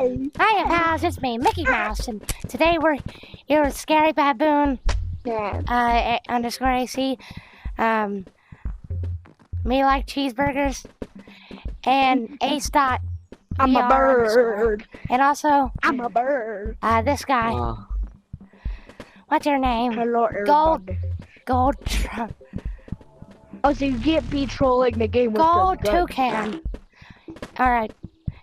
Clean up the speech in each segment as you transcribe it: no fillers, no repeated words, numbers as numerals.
Hiya, pals. It's me, Mickey Mouse, and today we're here with Scary Baboon, underscore AC, me like cheeseburgers, and Ace Dot. I'm a bird. And also, I'm a bird. This guy. What's your name? Hello, everybody. Gold Trump. Oh, so you can't be trolling the game with Gold the gun. Toucan. Alright.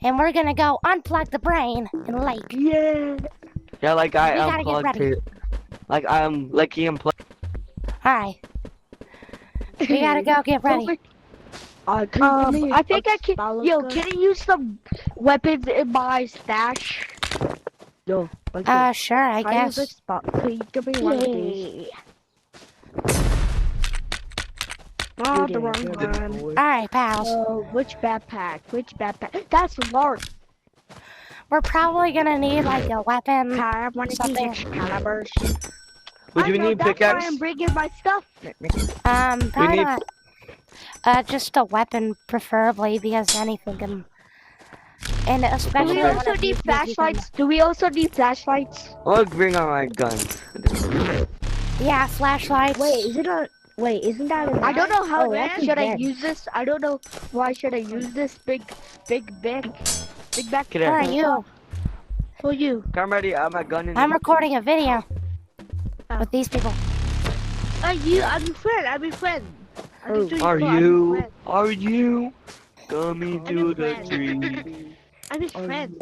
And we're gonna go unplug the brain in Lake. Yeah. Yeah, like I We gotta get unplugged ready. it. Like I'm like he unplugged. Alright. We gotta go get ready. I think I can. Yo, can you use some weapons in my stash? Yo. Sure, I guess. Please give me one of these. Oh, the wrong one. Alright, pals. Which backpack? Which backpack? That's large. We're probably gonna need like a weapon. I have one of these Excaliburs. Would you need That's pickaxe? why I'm bringing my stuff. Probably need- not. Just a weapon, preferably, because anything can. And Do especially. we one also of need these flashlights? Do we also need flashlights? I'll bring on my gun. Yeah, flashlights. Isn't that a I don't know how should I bed. use this. I don't know why should I use this big back. Get Who are here. you? Who are you? I'm ready. I have my gun in. I'm recording a video with these people. I'm your friend. I'm your friend. Are you? Are you coming to the tree? I'm his friend.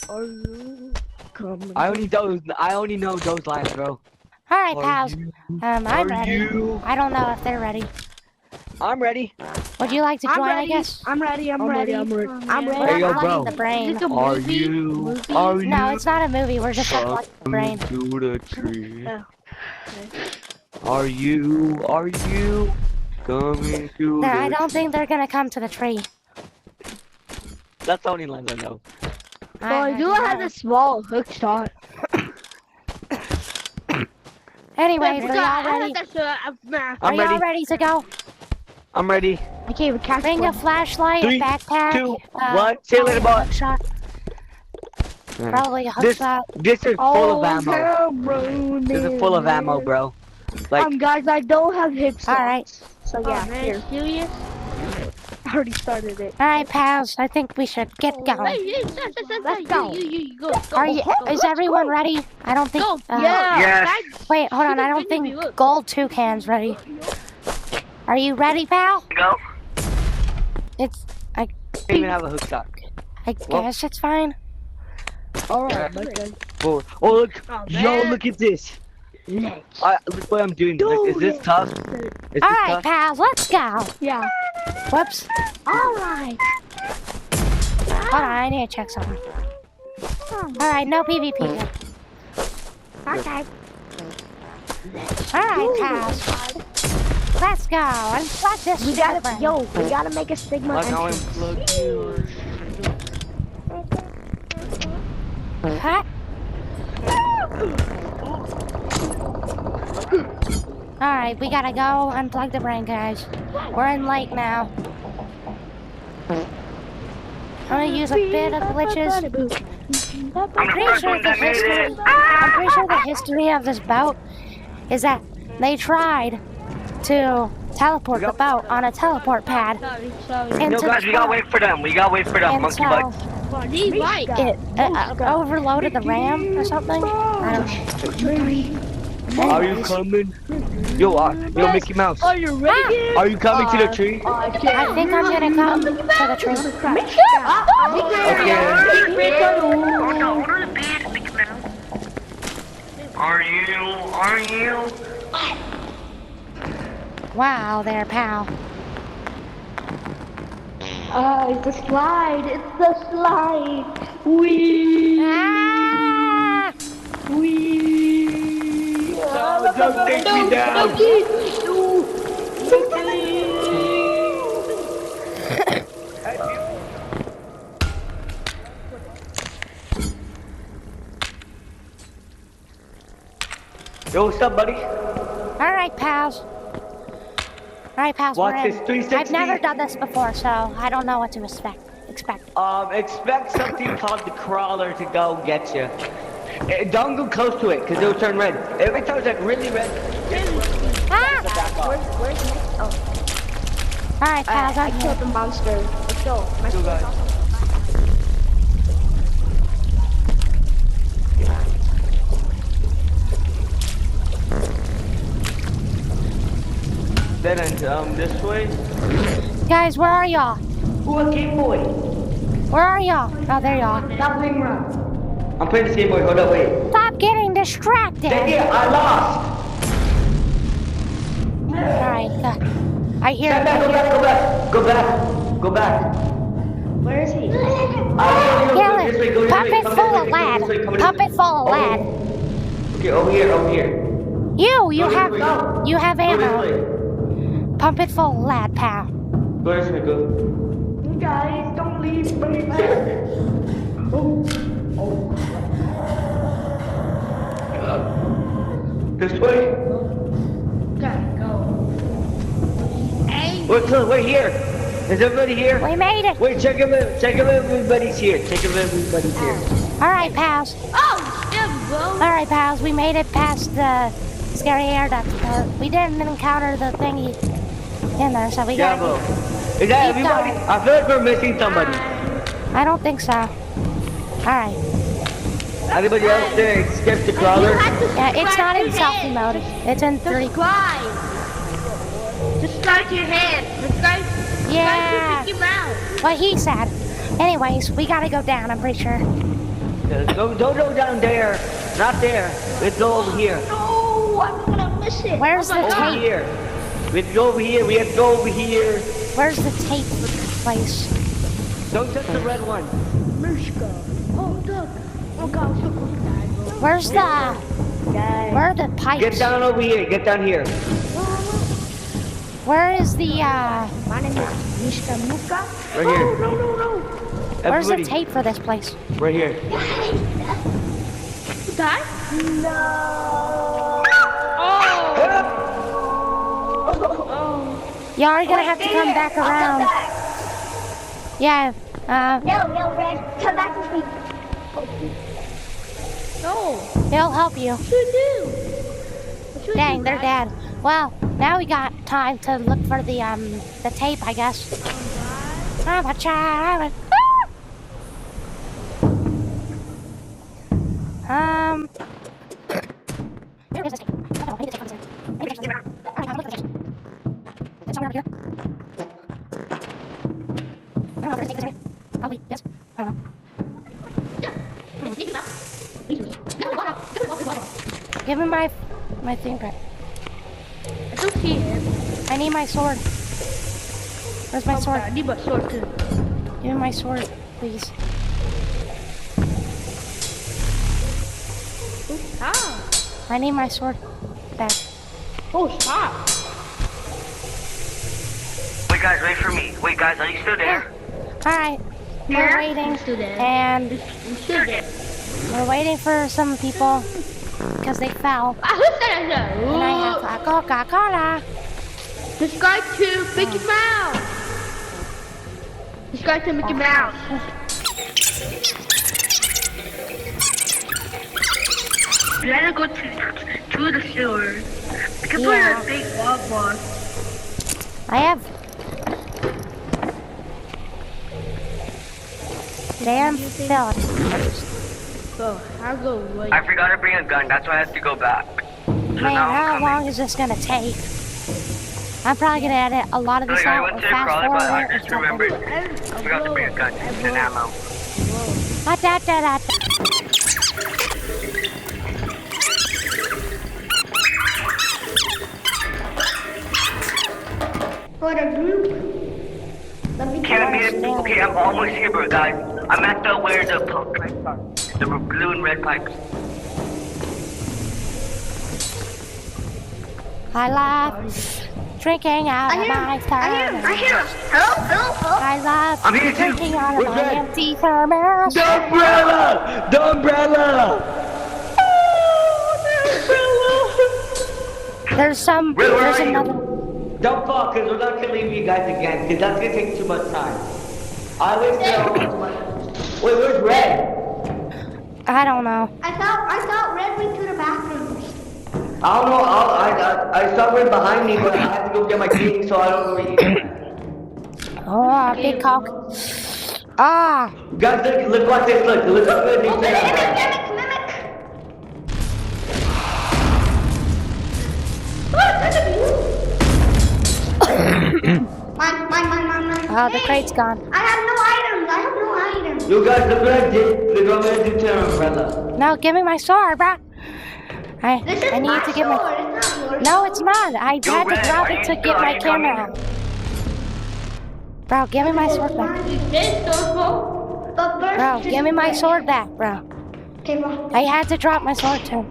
Are you coming? I only know those lines, bro. Alright, Are pals. you- I'm are ready. you- I don't know if they're ready. I'm ready. Would you like to I'm join, I ready. guess? I'm ready. I'm ready. I'm ready. Hey, yo, bro. Unplugging the brain. Is it a Are movie? you? Are you? No, it's not a movie. We're just unplugging the brain. coming to the tree? Oh. Are you? Are you coming to No, I the? don't think they're gonna come to the tree. That's the only lines I know. Well, you have a small hook shot. Anyways, are y'all ready? Are I'm ready. y'all ready to go? I'm ready. I can't even catch Bring a one. flashlight, Three, a backpack, 2, 1. See you later, probably a boy. hook shot. Probably a hook This shot. this is full of ammo. hell, bro. This is full of ammo, bro. Like Guys, I don't have hip slots. Alright. So yeah, here. Serious? I already started it. Alright, pals. I think we should get going. Let's go. Are you? Is everyone ready? I don't think. Yeah. yes. Wait, hold on. I don't think Gold Toucan's ready. Are you ready, pal? Go. It's. I don't even have a hook shot. I guess it's fine. Alright, okay. Oh look. Yo, look at this. Look what I'm doing. Like, is this tough? Is this Alright, tough? pals. Let's go. Yeah. Whoops. Alright. Hold on. I need to check something. Alright, no PvP. Yet. Okay. Alright, pals. Let's go. Unplug this We shit. gotta make a Sigma Like now I'm entrance. plugged in. Huh? Alright, we gotta go unplug the brain, guys. We're in late now. I'm gonna use a bit of glitches. I'm pretty sure the history of this boat is that they tried to teleport the boat on a teleport pad No, into guys, the we gotta boat. wait for them. We gotta wait for them. And Monkey so butt. it overloaded the RAM or something. I don't know. Are you coming? Yo, Mickey Mouse. Are you ready? Are you coming to the tree? I think I'm gonna come to the tree. Are you? Wow, there, pal. It's the slide. It's the slide. Wee. Ah! Wee. No, don't take me down. Yo, what's up, buddy? Alright, pals. Alright, pals, Watch we're in. this 360. I've never done this before, so I don't know what to expect. expect? Expect something called the crawler to go get you. Don't go close to it, because it'll turn red. Every time it's like really red, Ah! back off. Where's next? Oh. Alright, pals, I I'm killed here. the monster. Let's go. My Two guys. Then this way. Guys, where are y'all? Ooh, a Game Boy. Where are y'all? Oh, there y'all. Stop playing around. I'm playing this Game Boy. Hold up, wait. Stop getting distracted. Dang it, I lost. Alright, I hear Stand back, him. go back. Go back. Where is he? Go this way, go this Pump way. it Come full this of way, lad. come this way, come Pump this it way. full of lad. Okay, over here. You Go have this way. you have Go this ammo. way. Pump it full of lad, pal. Go this way, go. You guys, don't leave me back. This way. Okay, go. Hey. We're here. Is everybody here? We made it. Wait, check if everybody's here. Check if everybody's here. Alright, pals. Oh, yeah, bro. Alright, pals. We made it past the scary air duct. We didn't encounter the thingy in there, so we Yeah, gotta. bro. Is that Keep everybody? going. I feel like we're missing somebody. I don't think so. Alright. Anybody else there escape the crawler? Yeah, it's not in selfie mode. It's in 3. Subscribe. Subscribe to your head. Subscribe. Yeah. Mickey Mouse. What he said. Anyways, we gotta go down, I'm pretty sure. Don't go down there. Not there. Let's go over here. No, I'm gonna miss it. Where's the Over tape? here. Let's go over here. We have to go over here. Where's the tape place? Don't touch the red one. Mishka. Oh, look. Oh, God, so close to die, bro. Where's the... Where are the pipes? Get down over here. Get down here. Where is the, My name is Mishka Muka. Right here. No. Where's the Everybody. tape for this place? Right here. Die? No. Y'all are gonna have to come back around. Yeah, No, Red. Come back with me. No. he'll help you. What should I do? What should I Dang, do, they're guys? dead. Well, now we got time to look for the tape, I guess. I'm a child. Where is this tape? Oh, I need the tape from this. I need the tape from this. Alright, I'll look for the tape. Is it somewhere over here? I don't know if there's a tape this way. Probably, yes. I don't know. Give me my thing back. I don't see him. I need my sword. Where's my sword? I need my sword too. Give me my sword, please. Ah. I need my sword back. Oh, stop. Wait, guys, wait for me. Wait, guys, are you still there? Alright, we're waiting, still there. and I'm still there. we're waiting for some people because they fell, Ah, who said that? and I have a Coca-Cola. Subscribe to Mickey Mouse. Subscribe to Mickey Mouse. We gotta go to the store. We can put Yeah. a big log box. I have. Damn filled. So I'll go right. I forgot to bring a gun. That's why I have to go back. Man, how long is this gonna take? I'm probably gonna edit a lot of this I out went or to the fast crawler, forward but I it or just remembered. I forgot to bring a gun and ammo. something. For the group. Let me Okay, I'm almost here, bro, guys. I'm at the where the pipes are. The blue and red pipes. I love drinking out of my thermos. I hear him. Hello. I love I'm here too. drinking out of Where's my Red? empty thermos. The umbrella! The umbrella! There's Where there's are you? another. Don't fall, because we're not going to leave you guys again, because that's going to take too much time. I was Wait, where's Red? I don't know. I thought Red went to the bathrooms. I don't know. I saw Red behind me, but I had to go get my king, so I don't know where he is. Oh, big cock. Ah. Guys, look, watch this. Look how good he's Mimic. Mine. Oh, the crate's gone. I have no items. You guys, look what I did. Look what I'm gonna do to an umbrella. No, give me my sword, bruh. This is I need to get my. sword. It's not yours. No, it's not. I had to drop it to get my camera out. Bro, give me my sword back. Bro, give me my sword back, bro. Okay, bro. I had to drop my sword to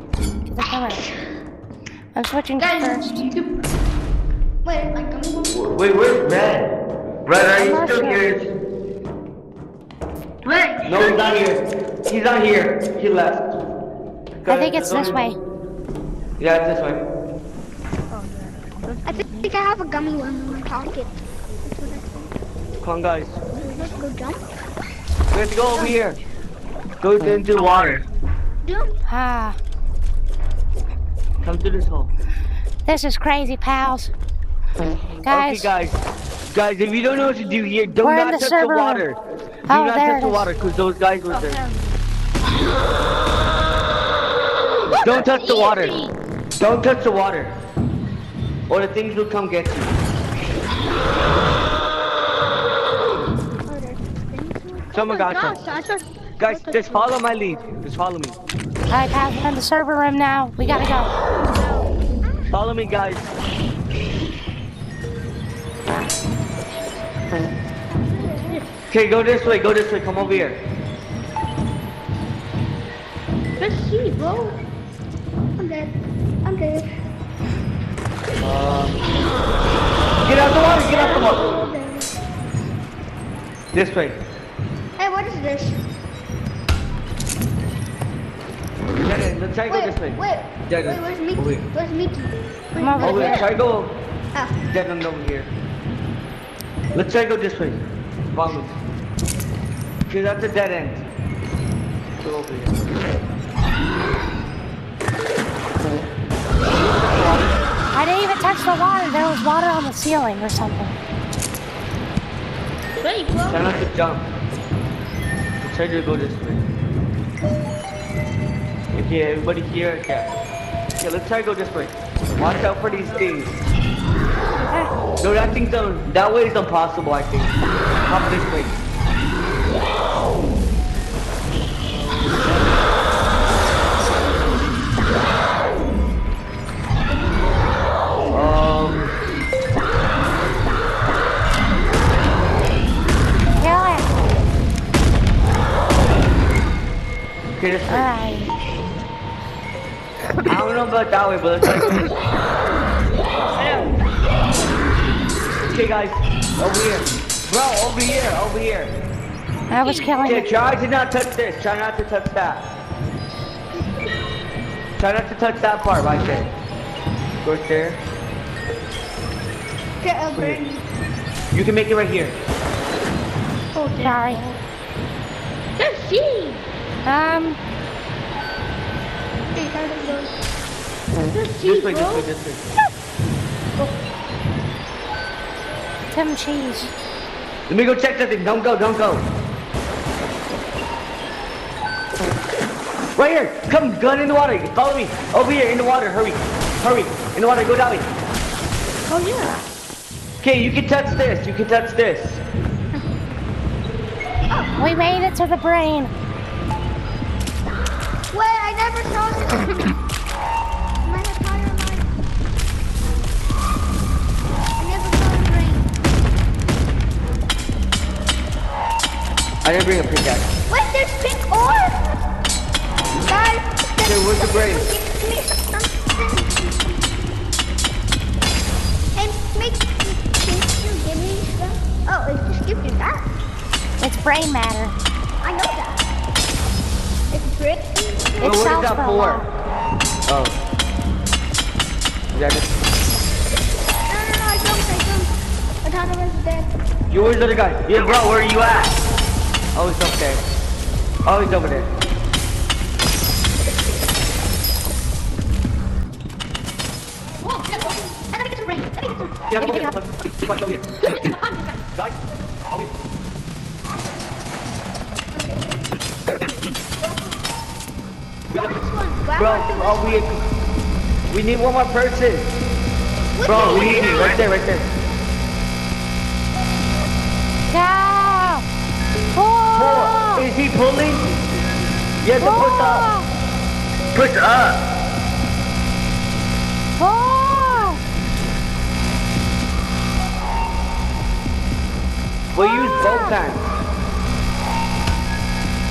get the camera out. I'm switching to first. Wait, Wait, where's Red? Red, are you I'm still not here? Red. No, he's not here. He's not here. He left. I think it's this way. Yeah, it's this way. I think I have a gummy worm in my pocket. Come on, guys. Let's go jump. We have to go over here. Go into the water. Jump. Ah, Come through this hole. this is crazy, pals. Guys, Okay, guys, if you don't know what to do here, do We're in not the touch the server room. water. Do Oh, not there touch it the is. water, because those guys were there. Don't touch the water. Don't touch the water. Or the things will come get you. Someone got some. Guys, just follow my lead. Just follow me. alright, pals, we're in the server room now. We gotta go. Follow me, guys. Okay, go this way. Come over here. Let's see, bro. I'm dead. Get out the water. This way. Hey, what is this? Let's try to go this way. Wait, Yeah, where's over Mickey? here. Where's Mickey? I'm over Over here. here. Try to go. Ah, Devin over here. Let's try to go this way. Follow me. Okay, that's a dead end. Go over here. I didn't even touch the water. There was water on the ceiling or something. wait, bro. Try not to jump. Let's try to go this way. Okay, everybody here? Okay. Okay, let's try to go this way. Watch out for these things. No, that way is impossible, I think. Come this way. Kill it. Okay, this way. Alright. I don't know about that way, but let's try this. Okay, guys, over here. Bro, over here. I was killing Okay, it. try to not touch this. Try not to touch that. Try not to touch that part right there. Go there. Okay, burn. You can make it right here. Oh, Sorry. let's see. Okay, how does it go? Let's see, This way, bro. this way. Some cheese. Let me go check something. Don't go. Right here. Come, gun in the water. Follow me. Over here, in the water. Hurry. In the water. Go down. Oh, yeah. Okay, you can touch this. We made it to the brain. Wait, I never saw this. My entire life. I never saw a brain. I didn't bring a pickaxe. Wait, there's pink ore! Guys, Okay, where's the brain? And make can you give me stuff? Oh, it just gives you that. It's brain matter. I know that. It's brick. It What is sells that for a for? lot. Oh. Is that it? No, I jumped. I thought I was dead. Yo, where's the other guy? Yeah, bro, where are you at? Oh, he's up there. Oh, he's over there. Whoa, yeah, I gotta get some rain. Bro, we need one more person. Bro, we need you. Right there, right there. Go! Pull. Is he pulling? You have to push up. Push up. Pull! We'll use both hands.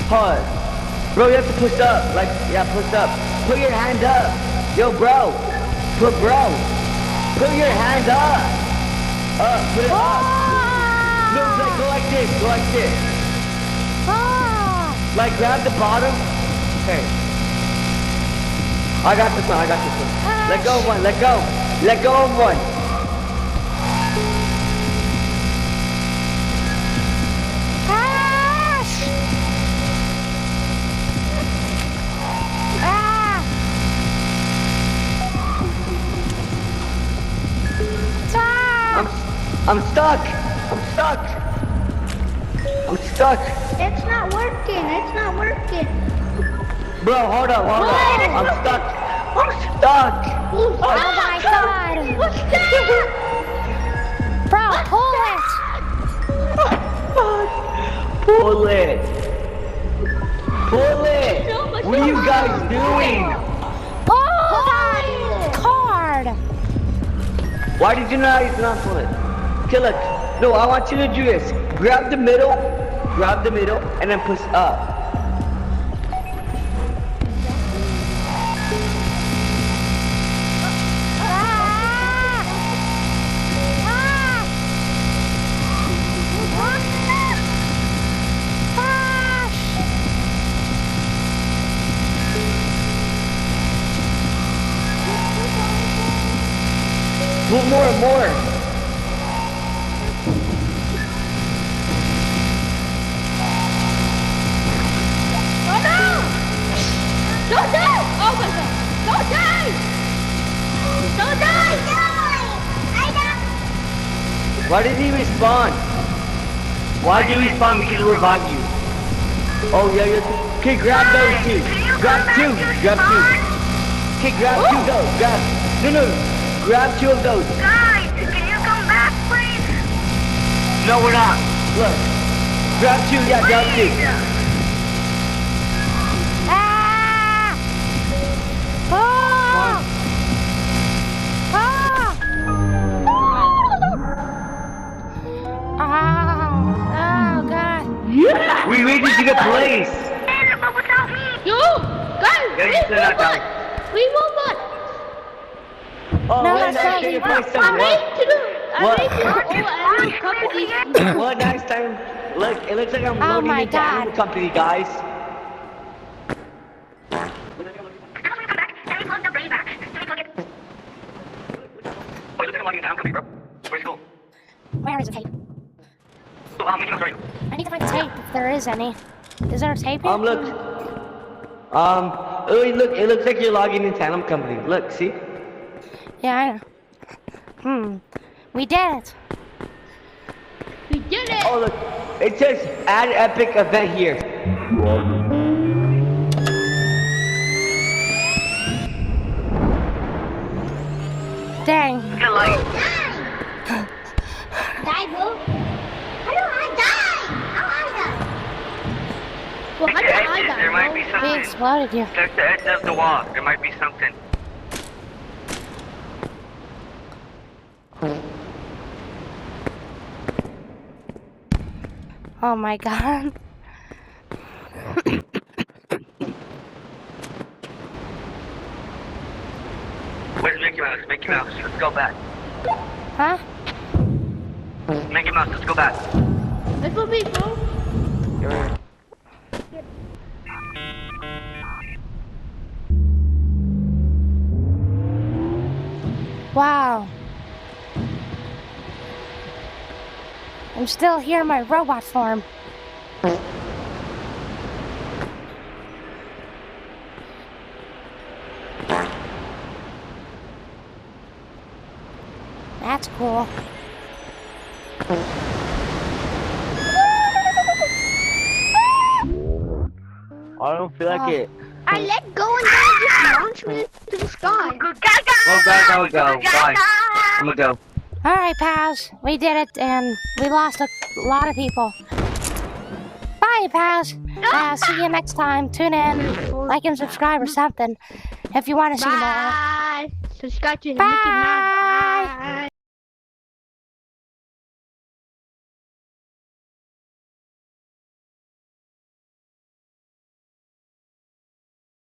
Pause. Bro, you have to push up. Like, yeah, push up. Put your hand up. Yo, bro. Put your hand up. Put it up. No, like, go like this. Go like this. Like, grab the bottom. Okay. I got this one. Let go of one. Let go. Let go of one. I'm stuck. It's not working. Bro, hold up. I'm stuck. Oh my god! Bro, pull it! Pull it! What are you guys doing? Pull that card! Why did you not pull it? Okay, look. No, I want you to do this. Grab the middle, and then push up. More. Don't die! Oh my god! Don't die! Why did he respawn? Why did he respawn? We can revive you. Oh yeah, okay, grab those two. Grab two. Okay, grab two of those. Grab two of those. Guys, can you come back, please? No, we're not. Look. Grab two, yeah, grab two. Oh god. We made it to the place. But without me. Yo, guys, Yeah, you said that down. we will not. Oh, No, what that's nice not day to what- play some what? I made to all animal companies. What nice time. Look, it looks like I'm Oh loading my into God. Animal Company, guys. Where is the tape? I need to find the tape if there is any. Is there a tape here? Look. It looks like you're logging into Animal Company. Look, see? Yeah, I know. We did it. We did it. Oh, look. It says add epic event here. Dang. Die, bro. How do I die? Well, how do I die, There might be We something. exploded you. Check the edge of the wall. There might be something. Oh my god. Where's Mickey Mouse? Mickey Mouse, let's go back. Huh? Mickey Mouse, let's go back. This will be, bro. Wow. I'm still here in my robot form. That's cool. I don't feel like it. I let go and then it just launched me to the sky. Go. Bye. I'm gonna go. Alright, pals. We did it, and we lost a lot of people. Bye, pals. See you next time. Tune in, like and subscribe or something if you want to see more. Bye. Subscribe to the Mickey Bye. Mouse. Bye.